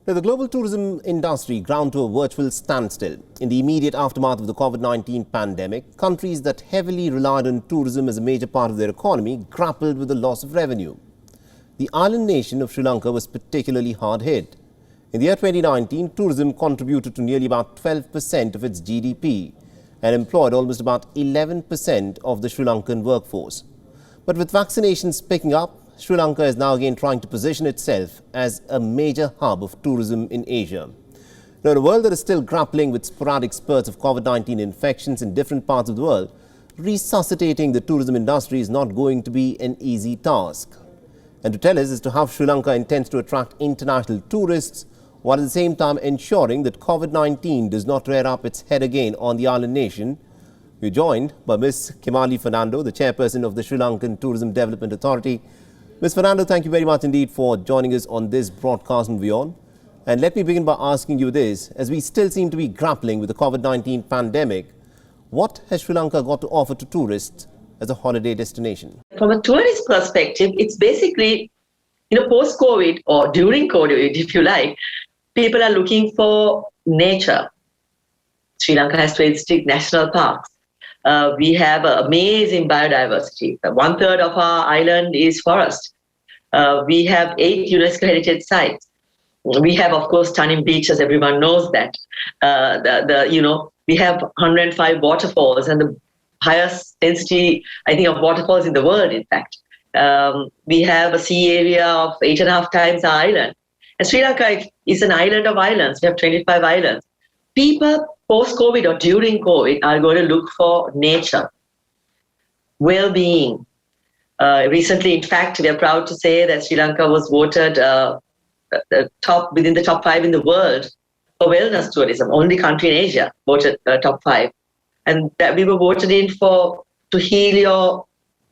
Now, the global tourism industry ground to a virtual standstill. In the immediate aftermath of the COVID-19 pandemic, countries that heavily relied on tourism as a major part of their economy grappled with the loss of revenue. The island nation of Sri Lanka was particularly hard hit. In the year 2019, tourism contributed to nearly about 12% of its GDP and employed almost about 11% of the Sri Lankan workforce. But with vaccinations picking up, Sri Lanka is now again trying to position itself as a major hub of tourism in Asia. Now, in a world that is still grappling with sporadic spurts of COVID-19 infections in different parts of the world, resuscitating the tourism industry is not going to be an easy task. And to tell us as to how Sri Lanka intends to attract international tourists, while at the same time ensuring that COVID-19 does not rear up its head again on the island nation, we're joined by Ms. Kimarli Fernando, the Chairperson of the Sri Lankan Tourism Development Authority. Ms. Fernando, thank you very much indeed for joining us on this broadcast on WION. And let me begin by asking you this. As we still seem to be grappling with the COVID-19 pandemic, what has Sri Lanka got to offer to tourists as a holiday destination? From a tourist perspective, it's basically, post-COVID or during COVID, if you like, people are looking for nature. Sri Lanka has 26 national parks. We have amazing biodiversity. 1/3 of our island is forest. We have 8 UNESCO heritage sites. We have, of course, stunning beaches. Everyone knows that. We have 105 waterfalls and the highest density, I think, of waterfalls in the world, in fact. We have a sea area of 8.5 times our island. And Sri Lanka is an island of islands. We have 25 islands. People post-COVID or during COVID are going to look for nature, well-being. Recently, in fact, we are proud to say that Sri Lanka was voted within the top 5 in the world for wellness tourism. Only country in Asia voted top 5. And that we were voted in to heal your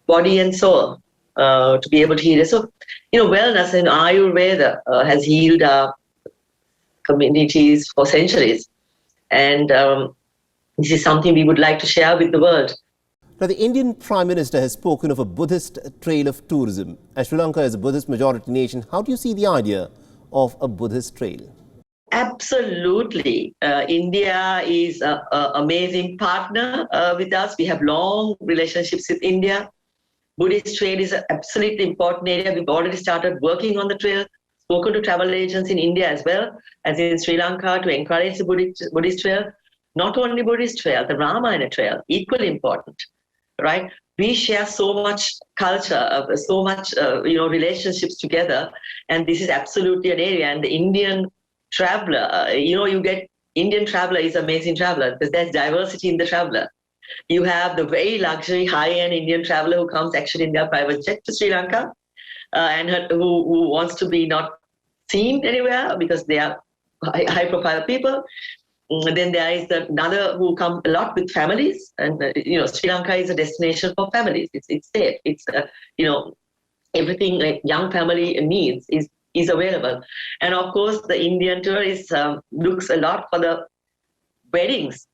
body and soul, to be able to heal it. So, wellness in Ayurveda has healed our communities for centuries. And this is something we would like to share with the world. Now, the Indian Prime Minister has spoken of a Buddhist trail of tourism. As Sri Lanka is a Buddhist majority nation, how do you see the idea of a Buddhist trail? Absolutely. India is an amazing partner with us. We have long relationships with India. Buddhist trail is an absolutely important area. We've already started working on the trail, spoken to travel agents in India as well as in Sri Lanka to encourage the Buddhist trail. Not only Buddhist trail, the Ramayana trail, equally important, right? We share so much culture, so much, relationships together. And this is absolutely an area. And the Indian traveler, Indian traveler is amazing traveler because there's diversity in the traveler. You have the very luxury, high-end Indian traveler who comes actually in their private jet to Sri Lanka and who wants to be not seen anywhere because they are high-profile people. And then there is another who come a lot with families, and Sri Lanka is a destination for families. It's safe. It's everything a young family needs is available. And of course, the Indian tourist looks a lot for the weddings.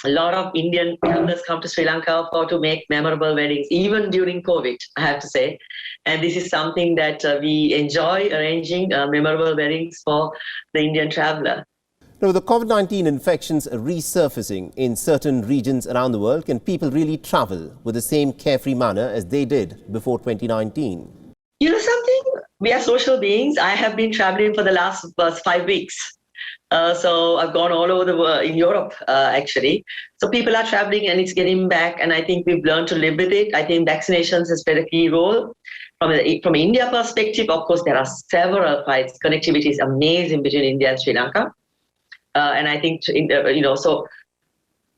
A lot of Indian travelers come to Sri Lanka to make memorable weddings, even during COVID, I have to say. And this is something that we enjoy arranging memorable weddings for the Indian traveler. Now, with the COVID-19 infections resurfacing in certain regions around the world, can people really travel with the same carefree manner as they did before 2019? You know something? We are social beings. I have been traveling for the last 5 weeks. So I've gone all over the world, in Europe, actually. So people are traveling and it's getting back. And I think we've learned to live with it. I think vaccinations has played a key role. From India perspective, of course, there are several flights. Connectivity is amazing between India and Sri Lanka. And I think, so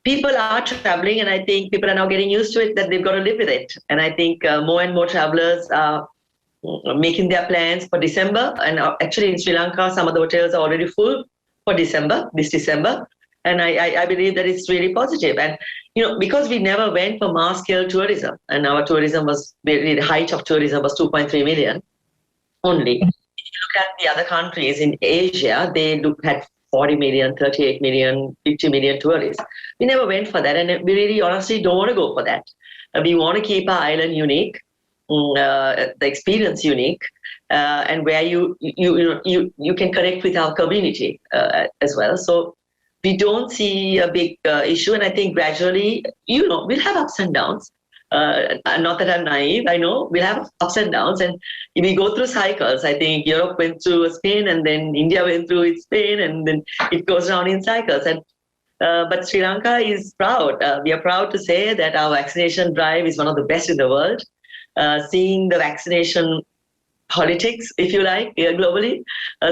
people are traveling and I think people are now getting used to it, that they've got to live with it. And I think more and more travelers are making their plans for December. And actually in Sri Lanka, some of the hotels are already full for this December. And I believe that it's really positive. And, because we never went for mass-scale tourism, and our tourism was, the height of tourism was 2.3 million only. If you look at the other countries in Asia, they had 40 million, 38 million, 50 million tourists. We never went for that. And we really honestly don't want to go for that. We want to keep our island unique, the experience unique. and where you can connect with our community as well. So we don't see a big issue, and I think gradually, we'll have ups and downs. Not that I'm naive, I know we'll have ups and downs, and we go through cycles. I think Europe went through a spin, and then India went through its spin, and then it goes around in cycles. And but Sri Lanka is proud. We are proud to say that our vaccination drive is one of the best in the world. Seeing the vaccination politics, if you like, globally.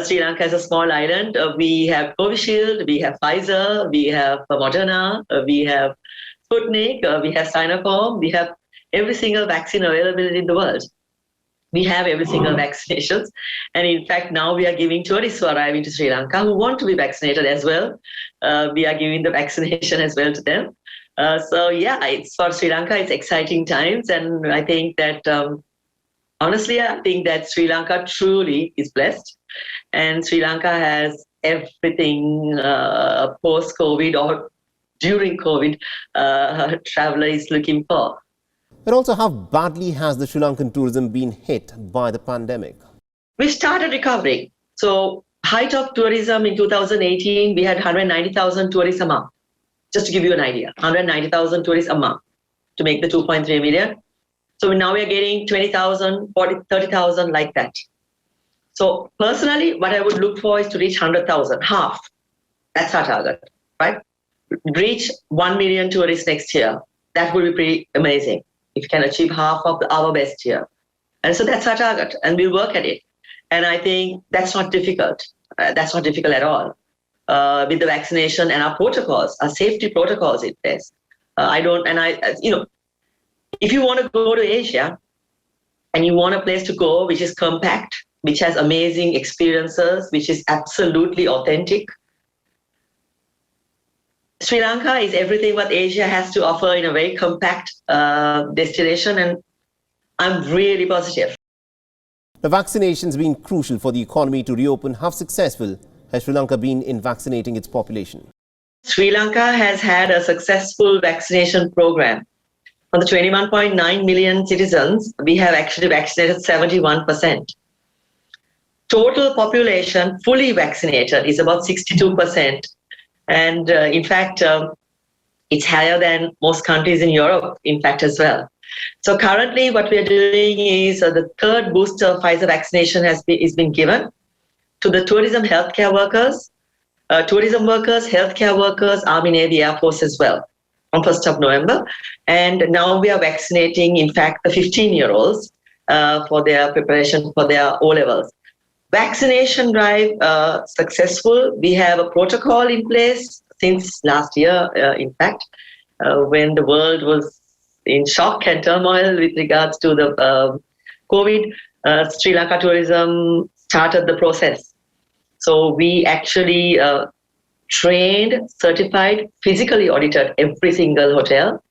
Sri Lanka is a small island. We have Covishield, we have Pfizer, we have Moderna, we have Sputnik, we have Sinopharm, we have every single vaccine available in the world. We have every single vaccinations. And in fact, now we are giving tourists who are arriving to Sri Lanka who want to be vaccinated as well. We are giving the vaccination as well to them. So yeah, it's for Sri Lanka, it's exciting times. And I think that honestly, I think that Sri Lanka truly is blessed, and Sri Lanka has everything post-COVID or during COVID a traveler is looking for. But also, how badly has the Sri Lankan tourism been hit by the pandemic? We started recovering. So height of tourism in 2018, we had 190,000 tourists a month. Just to give you an idea, 190,000 tourists a month to make the 2.3 million. So now we are getting 20,000, 40, 30,000 like that. So personally, what I would look for is to reach 100,000, half. That's our target, right? Reach 1 million tourists next year. That would be pretty amazing if you can achieve half of our best year. And so that's our target, and we'll work at it. And I think that's not difficult. That's not difficult at all. With the vaccination and our protocols, our safety protocols in place. If you want to go to Asia and you want a place to go which is compact, which has amazing experiences, which is absolutely authentic, Sri Lanka is everything what Asia has to offer in a very compact destination, and I'm really positive. The vaccination has been crucial for the economy to reopen. How successful has Sri Lanka been in vaccinating its population? Sri Lanka has had a successful vaccination program. On the 21.9 million citizens, we have actually vaccinated 71%. Total population fully vaccinated is about 62%. And in fact, it's higher than most countries in Europe, in fact, as well. So currently what we are doing is the third booster Pfizer vaccination is been given to the tourism healthcare workers, healthcare workers, Army, Navy, Air Force as well, on 1st of November. And now we are vaccinating, in fact, the 15-year-olds for their preparation for their O-levels. Vaccination drive successful. We have a protocol in place since last year, in fact, when the world was in shock and turmoil with regards to the COVID. Sri Lanka tourism started the process. So we actually trained, certified, physically audited every single hotel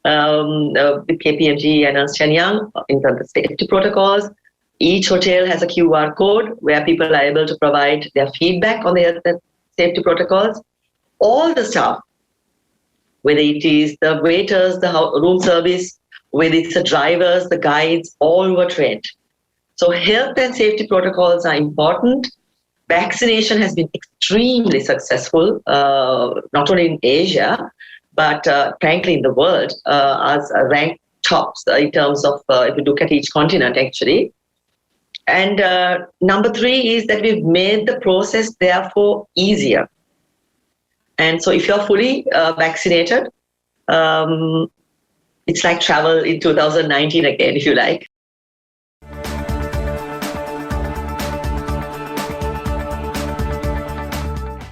with KPMG and Ernst & Young in terms of safety protocols. Each hotel has a QR code where people are able to provide their feedback on their safety protocols. All the staff, whether it is the waiters, the room service, whether it's the drivers, the guides, all were trained. So health and safety protocols are important. Vaccination has been extremely successful, not only in Asia, but frankly in the world, as ranked tops in terms of, if you look at each continent actually. And number 3 is that we've made the process therefore easier. And so if you're fully vaccinated, it's like travel in 2019 again, if you like.